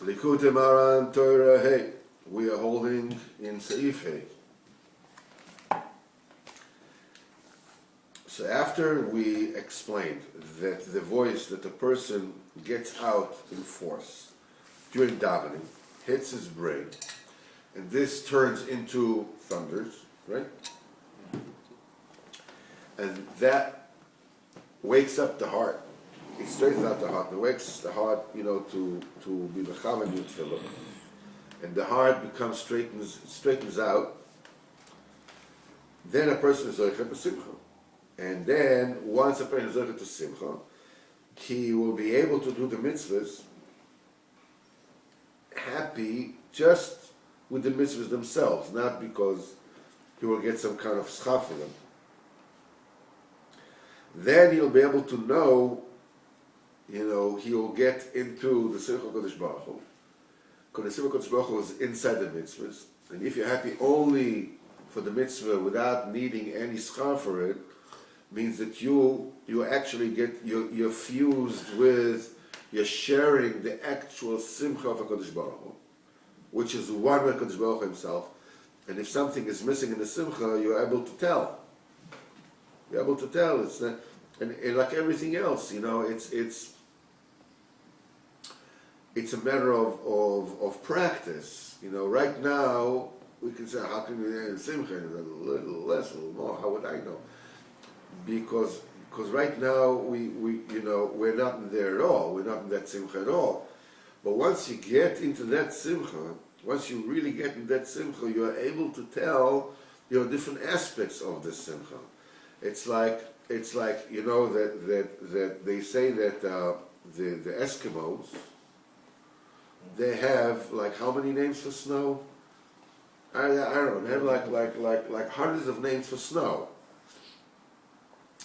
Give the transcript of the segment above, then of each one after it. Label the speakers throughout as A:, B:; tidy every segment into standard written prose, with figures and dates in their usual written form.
A: Likutei Moharan Torah Hey. We are holding in Seif Hey. So after we explained that the voice that a person gets out in force during davening hits his brain, and this turns into thunders, right? And that wakes up the heart. It straightens out the heart. It wakes the heart, to be mechavan yutfilah. And the heart straightens out. Then a person is zoicha to simcha. And then once a person is zoicha to simcha, he will be able to do the mitzvahs happy just with the mitzvahs themselves, not because he will get some kind of schar for them. Then he'll be able to know, he will get into the Simcha Kodesh Baruch Hu. Because the Simcha Kodesh Baruch Hu is inside the mitzvahs. And if you're happy only for the mitzvah without needing any schar for it, means that you actually you're fused with, you're sharing the actual Simcha of HaKadosh Baruch Hu, which is one with HaKadosh Baruch Hu himself. And if something is missing in the Simcha, you're able to tell. You're able to tell. It's not, and like everything else, it's a matter of practice. Right now we can say, how can we in simcha? A little less, a little more. How would I know? Because right now we're not there at all. We're not in that simcha at all. But once you get into that simcha, once you really get in that simcha, you are able to tell different aspects of the simcha. It's like that they say that the Eskimos, they have like how many names for snow? I don't know. They have like hundreds of names for snow.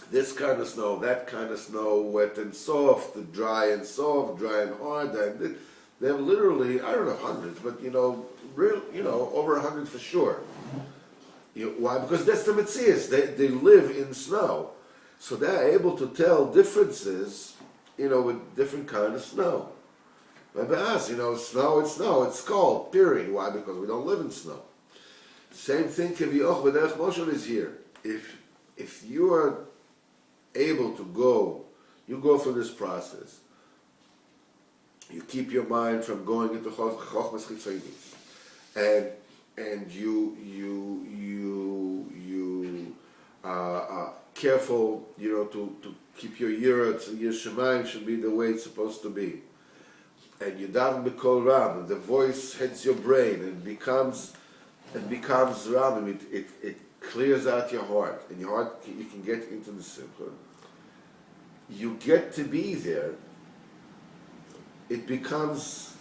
A: This kind of snow, that kind of snow, wet and soft, dry and soft, dry and hard. And they have literally, I don't know, hundreds, but over 100 for sure. Why? Because that's the Metzias. They live in snow. So they're able to tell differences, with different kind of snow. But by us, snow, it's cold, period. Why? Because we don't live in snow. Same thing, Kivioch B'derech Moshe is here. If you are able to go through this process, you keep your mind from going into Chochmas Chitzonis, and you careful, to keep your yirah, your shemaim should be the way it's supposed to be. And you daven b'kol ram, and the voice hits your brain and becomes ram. It clears out your heart, and your heart you can get into the simcha. You get to be there. It becomes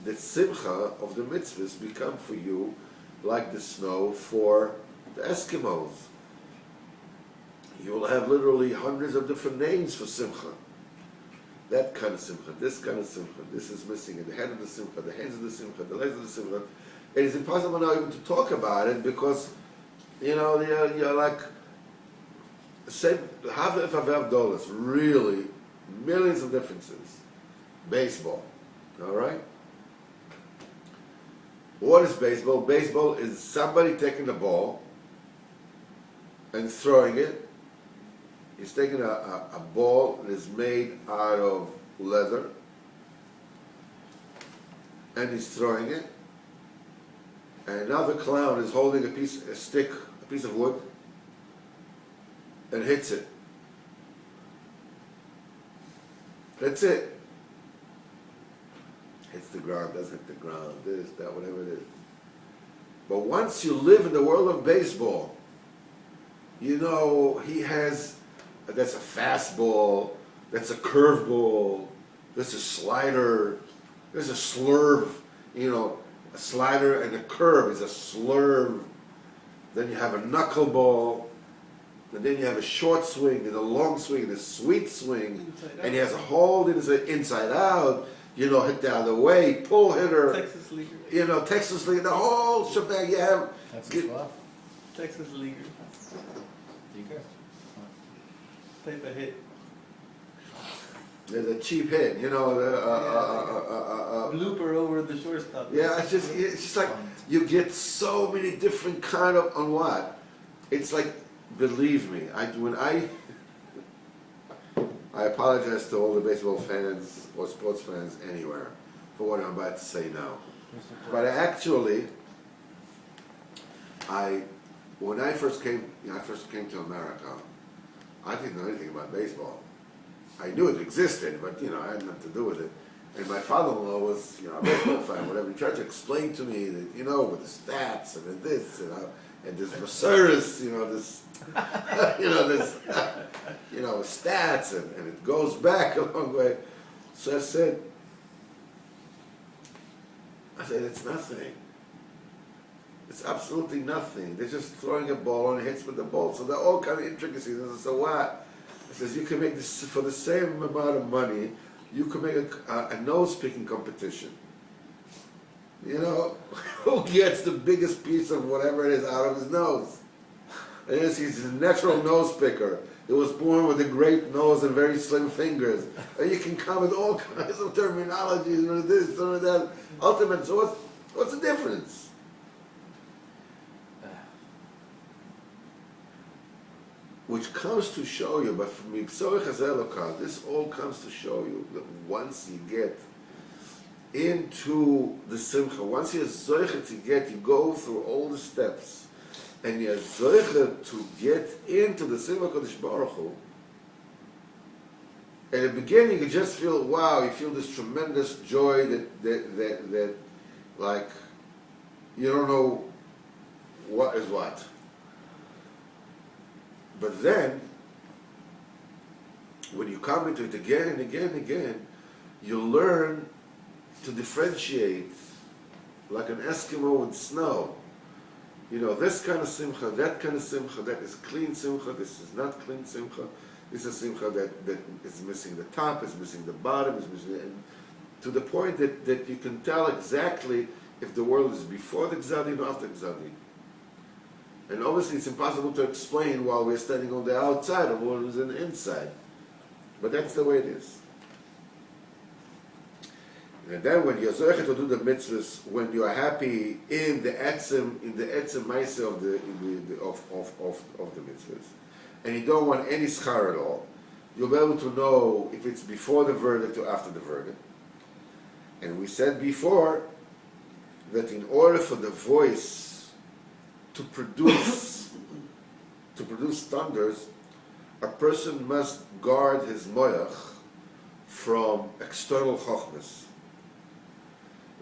A: the simcha of the mitzvahs become for you like the snow for the Eskimos. You will have literally hundreds of different names for simcha. That kind of simcha, this kind of simcha, this is missing in the head of the simcha, the hands of the simcha, the legs of the simcha. It is impossible now even to talk about it because, you're like, say, half if I've dollars, really, millions of differences. Baseball, all right? What is baseball? Baseball is somebody taking the ball and throwing it. He's taking a ball that is made out of leather, and he's throwing it. And another clown is holding a piece of wood, and hits it. That's it. Hits the ground, doesn't hit the ground, this, that, whatever it is. But once you live in the world of baseball, he has, that's a fastball, that's a curveball, that's a slider, there's a slurve, a slider and a curve is a slurve. Then you have a knuckleball, and then you have a short swing, and a long swing, and a sweet swing, and he has a hold, and it's an inside out, hit the other way, pull hitter,
B: Texas leaguer,
A: Texas leaguer, the whole shebang you have.
C: That's the spot.
B: Texas leaguer,
C: Leaguer.
B: take the hit.
A: there's a cheap hit, you know,
B: blooper over the shortstop.
A: yeah, it's just like you get so many different kind of on what. It's like, believe me, I apologize to all the baseball fans or sports fans anywhere for what I'm about to say now. But actually, when I first came to America, I didn't know anything about baseball. I knew it existed, but I had nothing to do with it. And my father-in-law was, a baseball fan, whatever. He tried to explain to me that, with the stats and this, and this research, this, stats, and it goes back a long way. So I said, it's nothing. It's absolutely nothing. They're just throwing a ball and it hits with the ball. So they're all kind of intricacies. I said, so what? I says, you can make this for the same amount of money. You can make a nose-picking competition. Who gets the biggest piece of whatever it is out of his nose? And he's a natural nose picker. He was born with a great nose and very slim fingers. And you can come with all kinds of terminologies, this, that. Ultimate, so what's the difference? Which comes to show you, but from this all comes to show you that once you get into the simcha, once you're zoichet you go through all the steps, and you're zoichet to get into the simcha Kodesh Baruch Hu. At the beginning, you just feel, wow, you feel this tremendous joy that like, you don't know what is what. But then, when you come into it again and again and again, you learn to differentiate like an Eskimo with snow. This kind of simcha, that kind of simcha, that is clean simcha, this is not clean simcha, this is simcha that is missing the top, is missing the bottom, is missing to the point that you can tell exactly if the world is before the Gzadin or after Gzadin. And obviously it's impossible to explain while we're standing on the outside of what is on the inside. But that's the way it is. And then when you're zoichet to do the mitzvahs, when you are happy in the etzem ma'aseh of the mitzvahs, and you don't want any schar at all, you'll be able to know if it's before the verdict or after the verdict. And we said before that in order for the voice to produce thunders, a person must guard his moyach from external chochmas.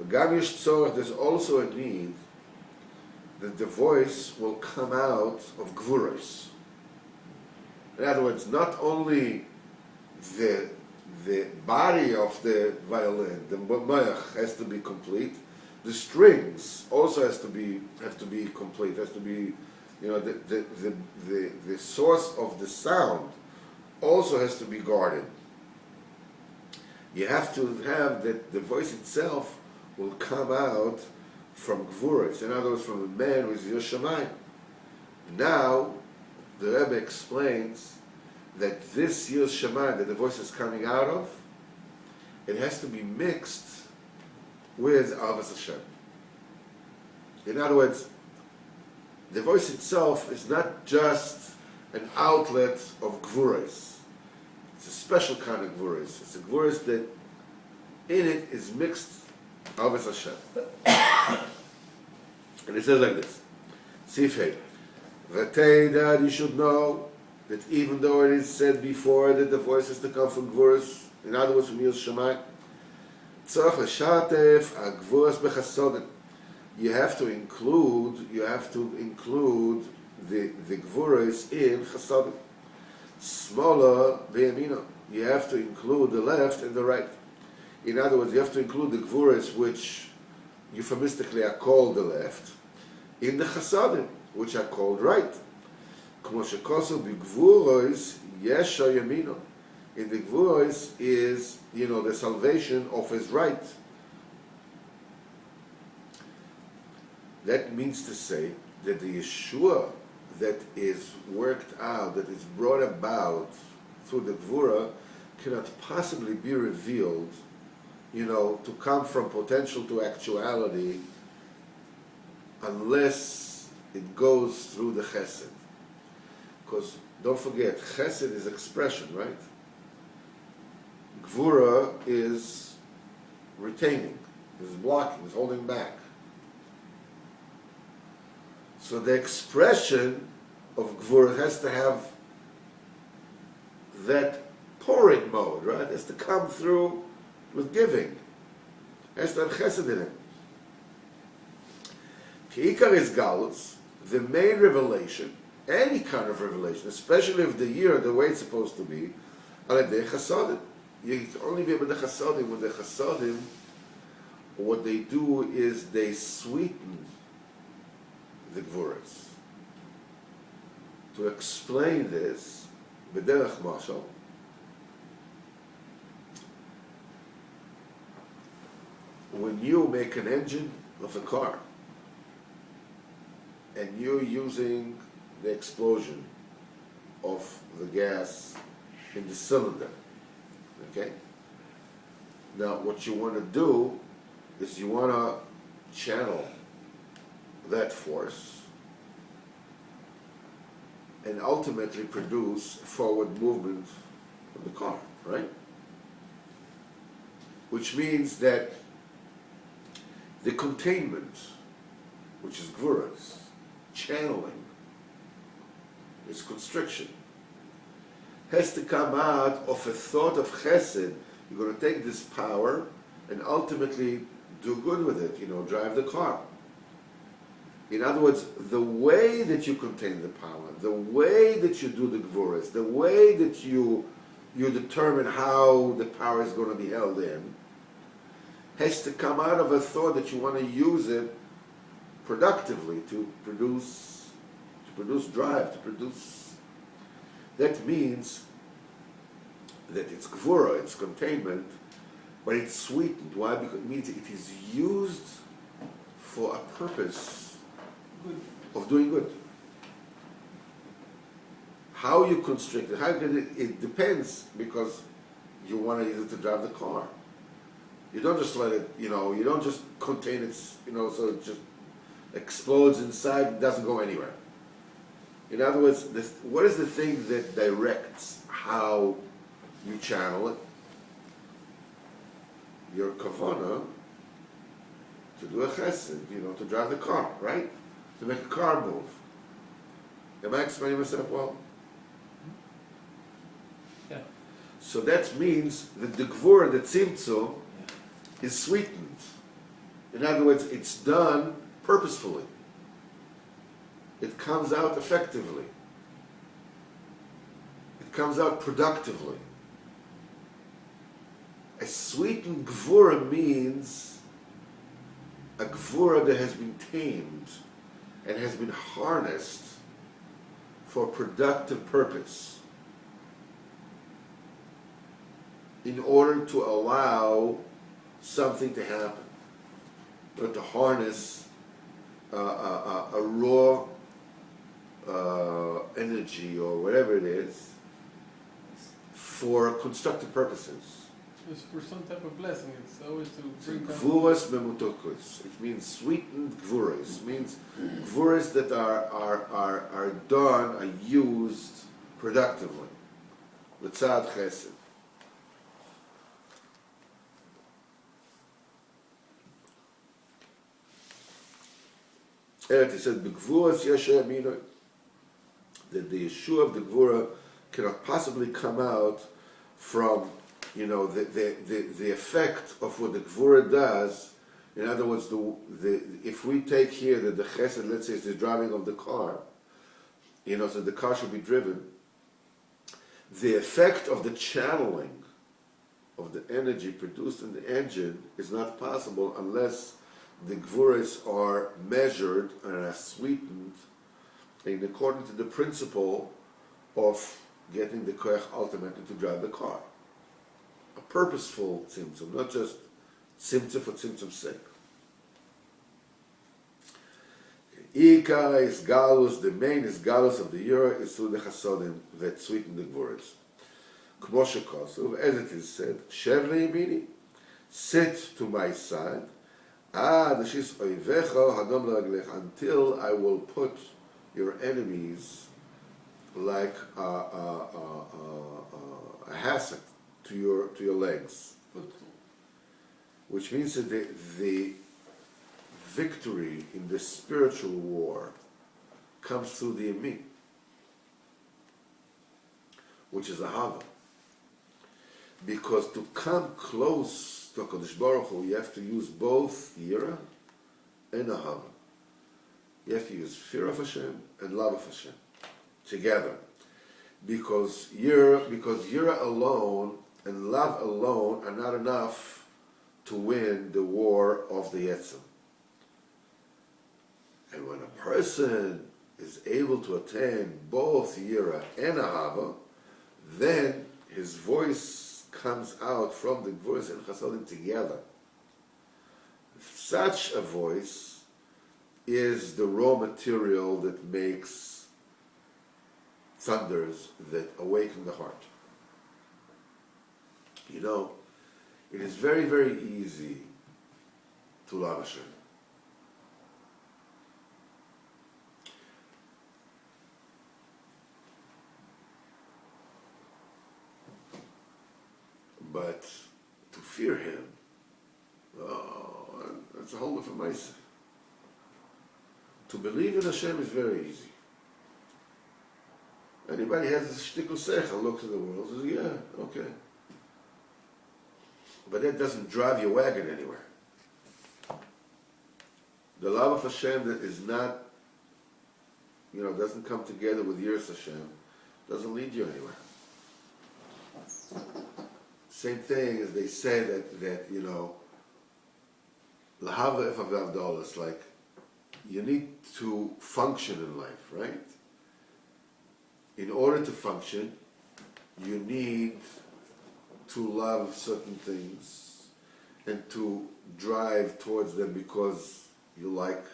A: There's also a need that the voice will come out of gvuros. In other words, not only the body of the violin, the moyach, has to be complete. The strings also have to be complete. Has to be, the source of the sound also has to be guarded. You have to have that the voice itself will come out from gvuros. In other words, from a man who is Yireh Shamayim. Now, the Rebbe explains that this Yireh Shamayim that the voice is coming out of, it has to be mixed with Avos Hashem. In other words, the voice itself is not just an outlet of gvuros. It's a special kind of gvuros. It's a gvuros that in it is mixed Avos Hashem. And it says like this. Sif Hey. That you should know that even though it is said before that the voice has to come from gvuros, in other words from Yireh Shamayim, you have to include the gvuros in chasadim. Smaller beyamino. You have to include the left and the right. In other words, you have to include the gvuros which euphemistically are called the left in the chasadim, which are called right. Kmo shekosu b'gvuros yesha yamino. In the gvuros is, the salvation of his right. That means to say that the Yeshua that is worked out, that is brought about through the gvura, cannot possibly be revealed, to come from potential to actuality unless it goes through the chesed. Because don't forget, chesed is expression, right? Gvura is retaining, is blocking, is holding back. So the expression of Gvura has to have that pouring mode, right? It has to come through with giving. It has to have chesed in it. Ki'ikar is galus, the main revelation, any kind of revelation, especially of the year, the way it's supposed to be, aladei chasadim. You can only be able to chasadim when the chasadim, what they do is they sweeten the gvuras. To explain this, b'derech mashal, when you make an engine of a car and you're using the explosion of the gas in the cylinder, okay? Now what you want to do is you want to channel that force and ultimately produce forward movement of the car, right? Which means that the containment, which is gvuras, channeling, is constriction, has to come out of a thought of chesed. You're going to take this power and ultimately do good with it, drive the car. In other words, the way that you contain the power, the way that you do the gvuras, the way that you determine how the power is going to be held in, has to come out of a thought that you want to use it productively to produce drive, to produce. That means that it's gvura, it's containment, but it's sweetened. Why? Because it means it is used for a purpose of doing good. How you constrict it, it depends, because you want to use it to drive the car. You don't just let it, you don't just contain it, so it just explodes inside and doesn't go anywhere. In other words, what is the thing that directs how you channel it? Your kavana to do a chesed, to drive the car, right? To make a car move. Am I explaining myself well?
B: Yeah.
A: So that means that the gvura, the tzimtzum, is sweetened. In other words, it's done purposefully. It comes out effectively. It comes out productively. A sweetened gvura means a gvura that has been tamed and has been harnessed for productive purpose in order to allow something to happen, or to harness a raw energy or whatever it is for constructive purposes.
B: It's for some type of blessing. It's always to bring down.
A: Gvuras memutokus. It means sweetened gvuras. It means gvuras that are done, are used productively. L'tzad chesed. He said, "B'gvuras yasher minoi," that the Yeshua of the Gvura cannot possibly come out from, the effect of what the Gvura does. In other words, if we take here that the Chesed, let's say, is the driving of the car, so the car should be driven. The effect of the channeling of the energy produced in the engine is not possible unless the gvuras are measured and are sweetened in according to the principle of getting the koach ultimately to drive the car. A purposeful tzimtzum, not just tzimtzum for tzimtzum's sake. Ikar is galus, the main is galus of the year is through the chasodim that sweeten the gvuras. כמו שכתוב, as it is said, שב לימיני, sit to my side, עד אשיש אויביך הדום לרגליך, until I will put your enemies like a hassock to your legs. Which means that the victory in the spiritual war comes through the Yamin, which is Ahava. Because to come close to HaKadosh Baruch Hu, you have to use both Yira and Ahava. You have to use fear of Hashem and love of Hashem together. Because Yira alone and love alone are not enough to win the war of the Yetzer. And when a person is able to attain both Yira and Ahava, then his voice comes out from the voice and Chasadim together. Such a voice is the raw material that makes thunders that awaken the heart. You know, it is very, very easy to love Hashem. But to fear Him, that's a whole different mindset. To believe in Hashem is very easy. Anybody has a shtickle sechel, looks at the world, says, yeah, okay. But that doesn't drive your wagon anywhere. The love of Hashem that is not, doesn't come together with Yiras Hashem, doesn't lead you anywhere. Same thing as they say that Lahava Efav Avdolas, like, you need to function in life, right? In order to function, you need to love certain things and to drive towards them because you like,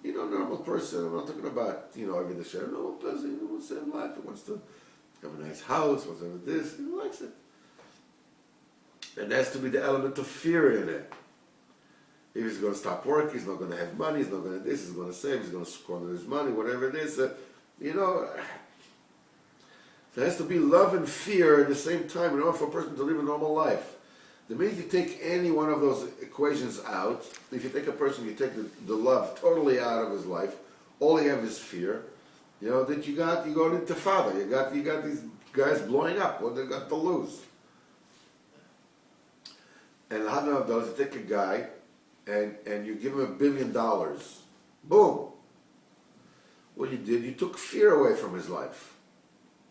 A: normal person. I'm not talking about, Avodah Hashem. Normal person, he wants to have life. He wants to have a nice house, wants to have this. He likes it. And there has to be the element of fear in it. If he's going to stop work, he's not going to have money, he's not going to this, he's going to save, he's going to squander his money, whatever it is. There has to be love and fear at the same time in order for a person to live a normal life. The minute you take any one of those equations out, if you take a person, you take the love totally out of his life, all you have is fear, that you go into father. You got these guys blowing up, what they got to lose. And how of those, you take a guy and you give him $1 billion. Boom. What you did, you took fear away from his life.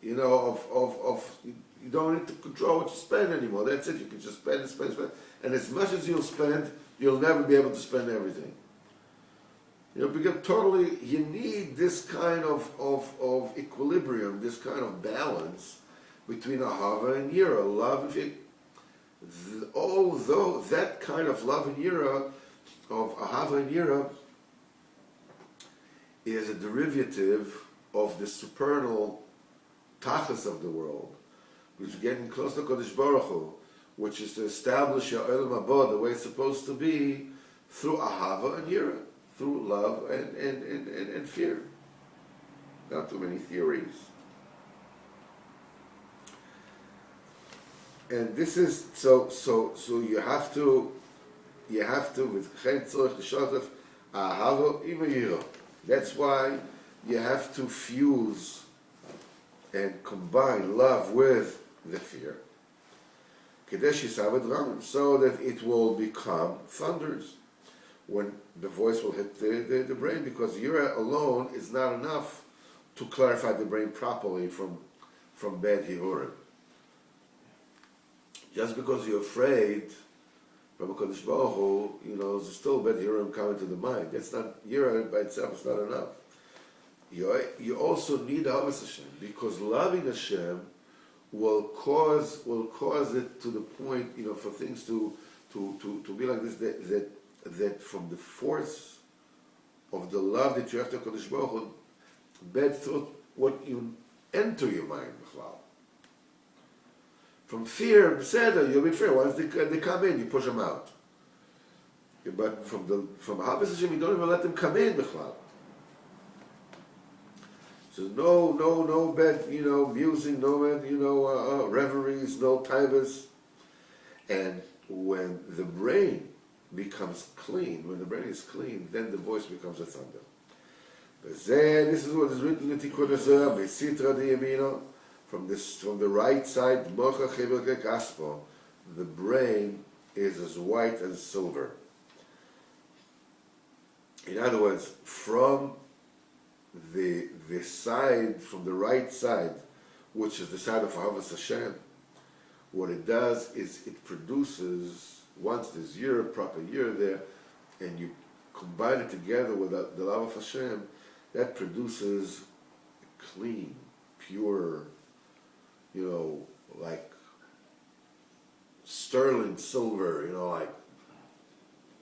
A: You don't need to control what you spend anymore. That's it. You can just spend and spend and spend. And as much as you'll spend, you'll never be able to spend everything. Because you need this kind of equilibrium, this kind of balance between ahava and yira, love and fear. Although that kind of love and yira, of ahava and yira, is a derivative of the supernal tachas of the world, which is getting close to Kodesh Baruch Hu, which is to establish your Olam Haba the way it's supposed to be, through ahava and yira, through love and fear. Not too many theories. And this is so you have to with chen tzorich l'shotef ahava im yira. That's why you have to fuse and combine love with the fear, so that it will become thunders when the voice will hit the brain, because yira alone is not enough to clarify the brain properly from bad hirurim. Just because you're afraid from a Kodesh Baruch Hu, there's still bad hirurim coming to the mind. That's not, yira by itself is not enough. You also need Ahavas Hashem, because loving Hashem will cause it to the point, for things to be like this, that from the force of the love that you have to Kodesh Baruch Hu, bad thought what you enter your mind, b'chlal. From fear, beseder, you'll be free. Once they come in, you push them out. But from Ahavas Hashem, you don't even let them come in, Bichlal. So no bad, music, no bad, reveries, no taivas. And when the brain becomes clean, when the brain is clean, then the voice becomes a thunder. This is what is written in Tikkun Ezra, Besitra Diyamino, from the right side, Mocha Chibuk Kaspo, the brain is as white as silver. In other words, from the side, from the right side, which is the side of Ahavas Hashem, what it does is it produces, once there's proper year there, and you combine it together with the love of Hashem, that produces clean, pure, like sterling silver, like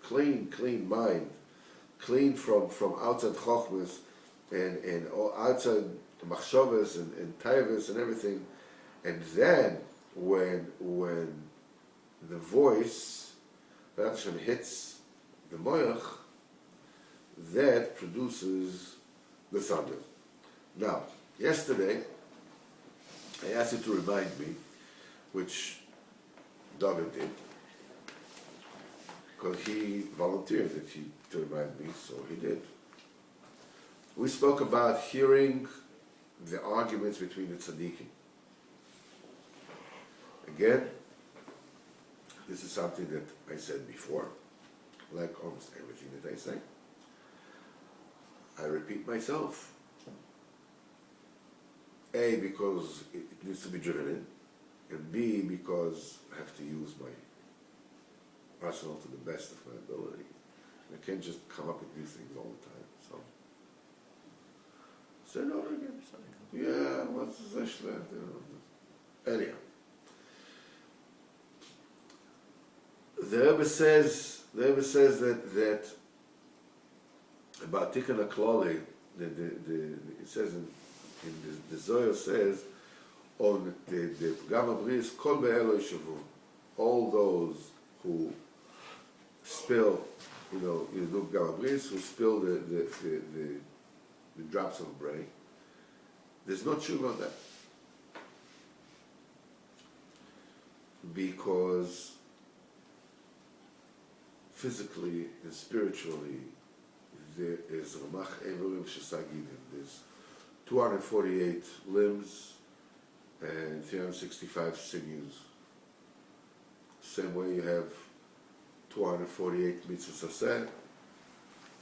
A: clean mind, clean from outside chokhmas and outside machshavas and taivas and everything. And then when the voice Hashem hits the moyach, that produces the thunder. Now, yesterday I asked you to remind me, which David did, because he volunteered to remind me, so he did. We spoke about hearing the arguments between the tzaddikim. Again, this is something that I said before, like almost everything that I say. I repeat myself. A, because it needs to be driven in, and B, because I have to use my arsenal to the best of my ability. I can't just come up with new things all the time. So, say it over again. Yeah, what's the schlecht? Anyhow, the Rebbe says that about Tikkun HaKlali, it says in the Zohar says on the Gam Abris, Kol Be'elo Yishavu, all those who spill, you do Gam Abris, who spill the drops of bray, there's no tshuva on that. Because physically and spiritually, there is Ramach Evorim Shesagidim. There's 248 limbs and 365 sinews. Same way you have 248 mitzvahs aseh,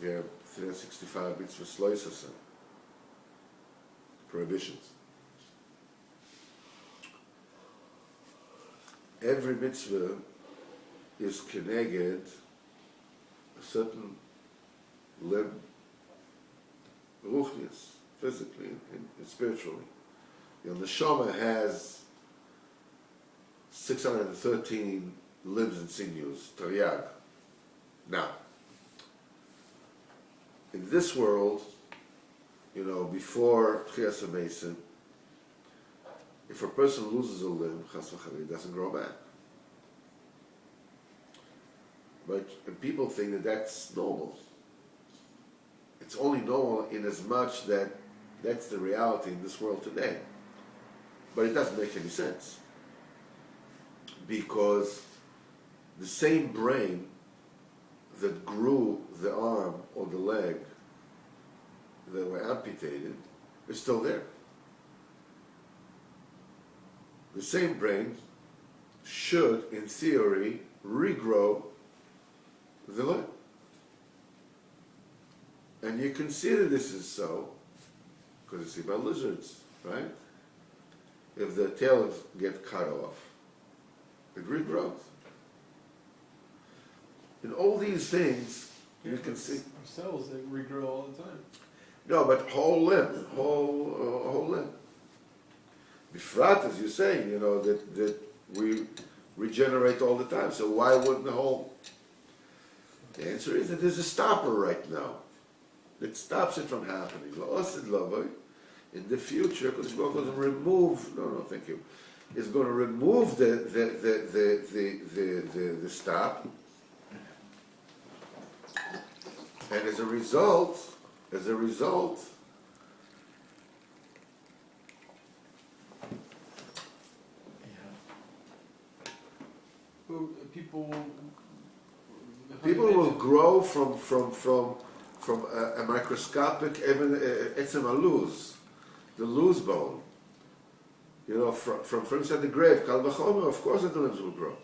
A: you have 365 mitzvahs lois aseh. Prohibitions. Every mitzvah is keneged a certain limb, ruchnius, physically and spiritually. The neshama has 613 limbs and sinews, taryag. Now, in this world, before Tchias HaMesim, if a person loses a limb, chas v'chalil, it doesn't grow back. But people think that that's normal. It's only normal in as much that that's the reality in this world today. But it doesn't make any sense. Because the same brain that grew the arm or the leg that were amputated is still there. The same brain should, in theory, regrow the leg. And you consider this is so, because you see about lizards, right? If the tails get cut off, it regrows. In all these things, you can see.
B: Our cells, they regrow all the time.
A: No, but whole limb, whole limb. Bifrat, as you say, that we regenerate all the time. So why wouldn't the whole? The answer is that there's a stopper right now that stops it from happening. In the future, because God doesn't remove. No, thank you. is going to remove the stop, and as a result,
B: People
A: will grow from a microscopic, even etzem luz, the luz bone. You know, from inside the grave, kal v'chomer, of course the limbs will grow.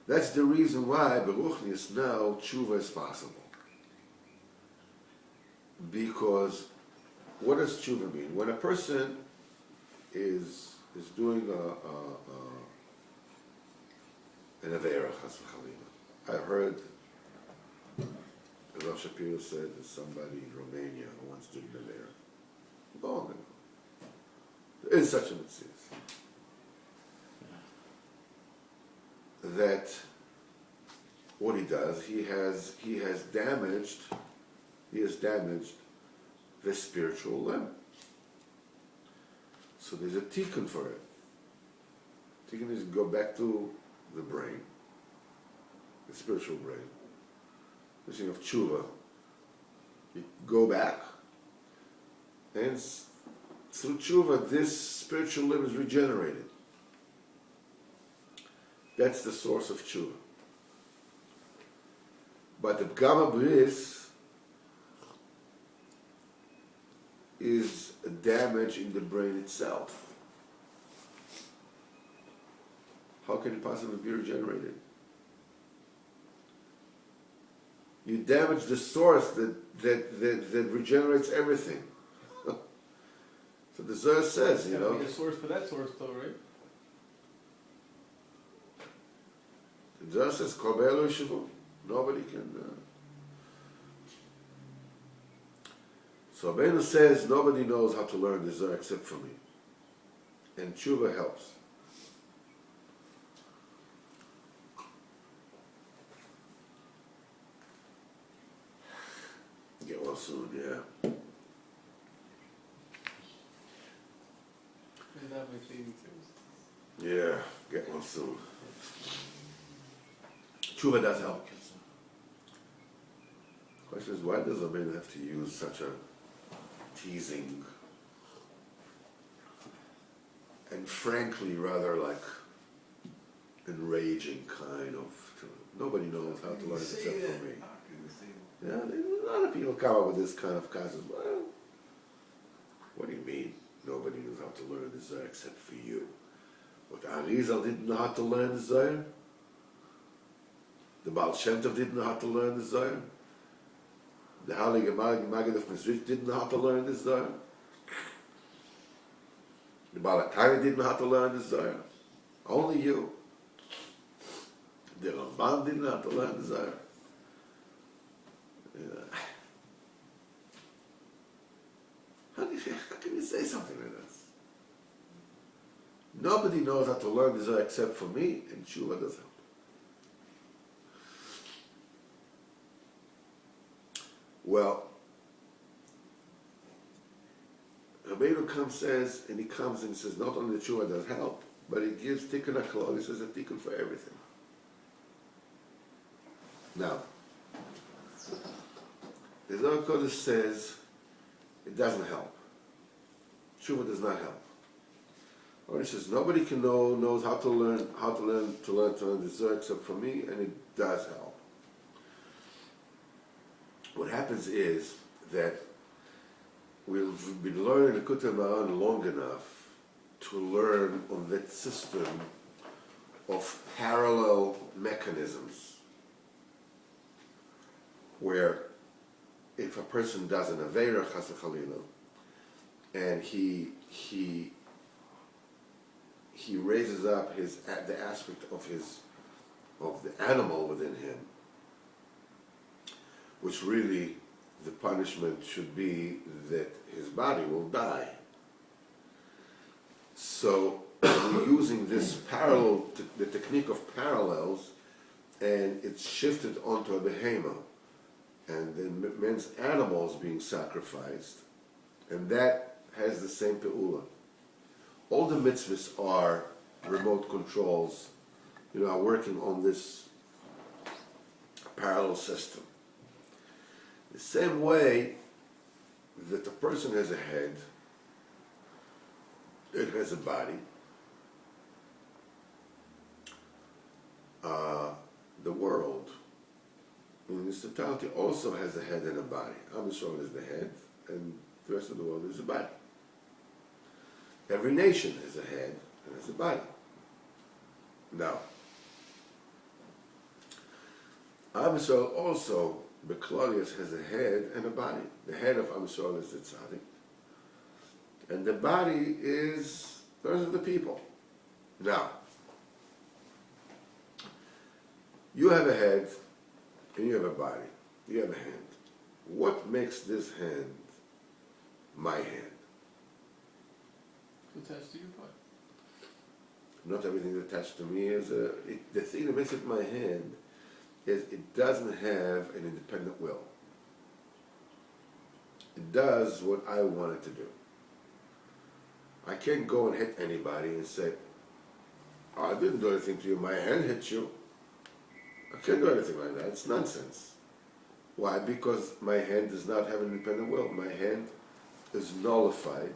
A: That's the reason why beruchnius now tshuva is possible. Because what does tshuva mean? When a person is doing an avera, chas v'chalila. I heard Rav Shapiro said that somebody in Romania who once did an avera. Long ago. There is such a mitzvah. That what he does, he has damaged the spiritual limb. So there's a tikkun for it. Tikkun is go back to the brain, the spiritual brain. Thinking of tshuva, you go back, and through tshuva, this spiritual limb is regenerated. That's the source of tshuva. But the pgama bris is a damage in the brain itself. How can it possibly be regenerated? You damage the source that regenerates everything. So the Zohar says, you know.
B: Be a source for that source, though, right?
A: The Zohar says, "Kol be'elo yishavu." Nobody can. So Abenu says, nobody knows how to learn the Zohar except for me, and tshuva helps. Get well soon, yeah.
B: Is that my favorite too?
A: Yeah, get well soon. Tshuva does help. Question is, why does a man have to use such a teasing and frankly rather like enraging kind of? Nobody knows how to learn except for me. Yeah, a lot of people come up with this kind of concept. Well, what do you mean? Nobody knows how to learn the Zohar except for you. But Arizal didn't know how to learn the Zohar. The Baal Shem Tov didn't know how to learn the Zohar. The Heilige Maggid of Mezrich didn't know how to learn the Zohar. The Baal HaTanya didn't know how to learn the Zohar. Only you. The Ramban didn't know how to learn the Zohar. How can you say something like this? Nobody knows how to learn the Zohar except for me, and tshuva does help. Well, Rabbeinu says, and he comes and says, not only the tshuva does help, but he gives tikkun haklal. He says a tikkun for everything. Now, the Zohar Kodesh says it doesn't help. Tshuva does not help. Or he says nobody can knows how to learn the Zohar except for me, and it does help. What happens is that we've been learning Likutei Moharan long enough to learn on that system of parallel mechanisms, where if a person does an avera chas v'chalila, and he raises up the aspect of the animal within him, which really the punishment should be that his body will die. So we're using this the technique of parallels, and it's shifted onto a behemoth, and then men's animals being sacrificed, and that has the same pe'ula. all the mitzvahs are remote controls, are working on this parallel system. The same way that a person has a head, it has a body. The world, in its totality, also has a head and a body. Am Yisrael is the head, and the rest of the world is a body. Every nation has a head and has a body. Now, Am Yisrael also, Beklalius, has a head and a body. The head of Am Yisrael is the tzaddik, and the body is those are the people. Now, you have a head and you have a body. You have a hand. What makes this hand my hand?
B: Attached to your body.
A: Not everything attached to me is the thing that makes it my hand is it doesn't have an independent will. It does what I want it to do. I can't go and hit anybody and say, I didn't do anything to you, my hand hit you. I can't do anything like that. It's nonsense. Why? Because my hand does not have an independent will. My hand is nullified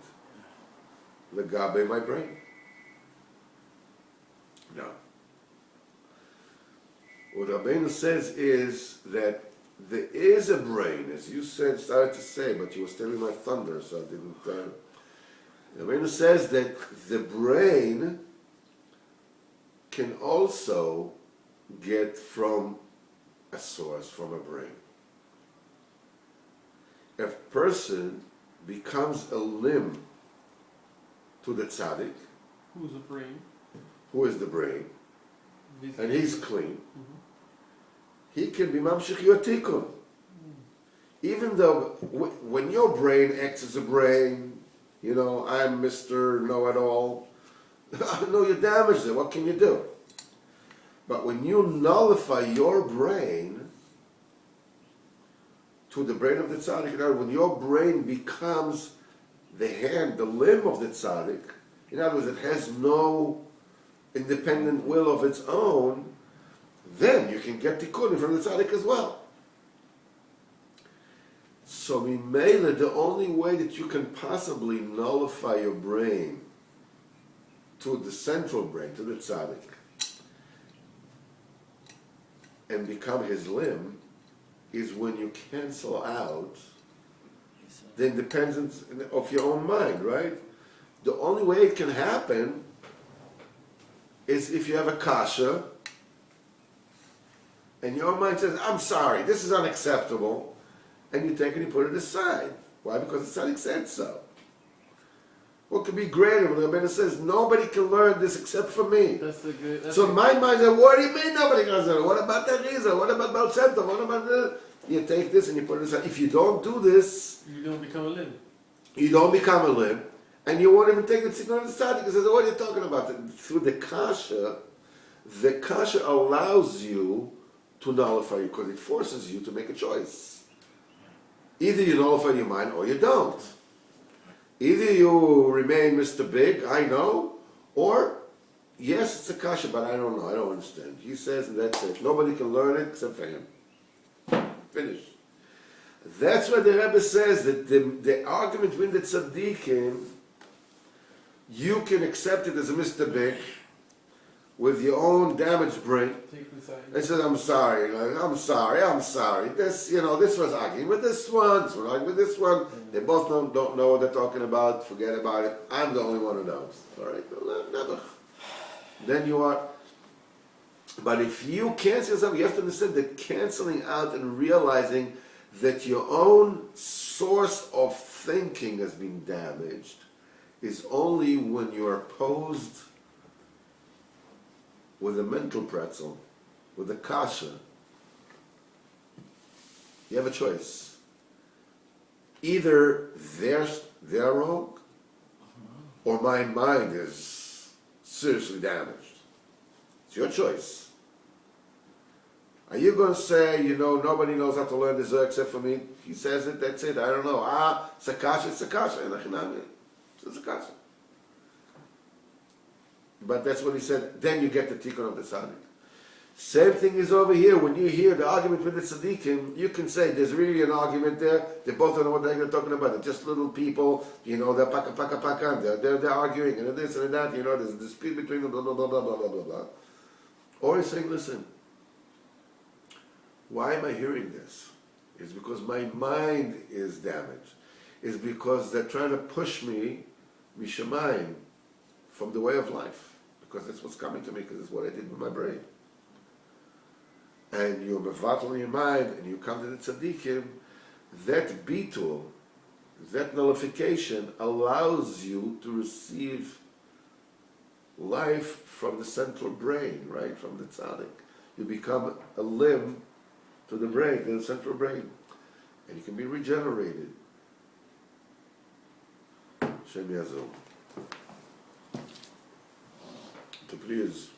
A: legabe my brain. Now, what Rabbeinu says is that there is a brain, as you started to say, but you were stealing my thunder, so I didn't. Rabbeinu says that the brain can also get from a source, from a brain. If a person becomes a limb to the tzaddik,
B: who's the brain?
A: Who is the brain? And he's clean.
B: Mm-hmm.
A: He can be mamshich yotikun. Even though when your brain acts as a brain, I'm Mr. Know-it-all. No, you damaged it. What can you do? But when you nullify your brain to the brain of the tzaddik, when your brain becomes the hand, the limb of the tzaddik, in other words, it has no independent will of its own, then you can get tikkunim from the tzaddik as well. So Mimela, the only way that you can possibly nullify your brain to the central brain, to the tzaddik, and become his limb, is when you cancel out the independence of your own mind, right? The only way it can happen is if you have a kasha, and your mind says, I'm sorry, this is unacceptable, and you take it and you put it aside. Why? Because the tzaddik said so. What could be greater when the Rebbeinu says, nobody can learn this except for me? So my mind says, what do you mean nobody can learn? What about the Rizah? What about Baal Shem Tov? What about the... You take this and you put it aside. If you don't do this...
B: You don't become a limb.
A: You don't become a limb. And you won't even take the tzidkun of the tzaddik. He says, what are you talking about? Through the kasha allows you to nullify you because it forces you to make a choice. Either you nullify your mind or you don't. Either you remain Mr. Big, I know, or yes, it's a kasha, but I don't know, I don't understand. He says, and that's it. Nobody can learn it except for him. Finish. That's what the Rebbe says, that the argument between the tzaddikim, you can accept it as a Mr. Big, with your own damaged brain. They said, I'm sorry. This, this was arguing with this one, this was arguing with this one. They both don't know what they're talking about. Forget about it. I'm the only one who knows. All right? Never. Then you are. But if you cancel yourself, you have to understand that canceling out and realizing that your own source of thinking has been damaged is only when you are posed with a mental pretzel, with a kasha. You have a choice. Either they're wrong, or my mind is seriously damaged. It's your choice. Are you going to say, nobody knows how to learn the Zohar except for me? He says it, that's it. I don't know. It's a kasha, it's a kasha. It's a kasha. But that's what he said. Then you get the tikkun of the tzaddik. Same thing is over here. When you hear the argument with the tzaddikim, you can say there's really an argument there. They both don't know what they're talking about. They're just little people. They're paka paka paka. They're arguing and this and that. There's a dispute between them. Blah blah blah blah blah blah blah blah. Or he's saying, listen. Why am I hearing this? It's because my mind is damaged. It's because they're trying to push me, mishamayim, from the way of life. Because that's what's coming to me, because it's what I did with my brain. And you're mevatel in your mind, and you come to the tzaddikim, that bitul, that nullification allows you to receive life from the central brain, right, from the tzaddik. You become a limb to the brain, to the central brain, and you can be regenerated. Shem Yazov. To please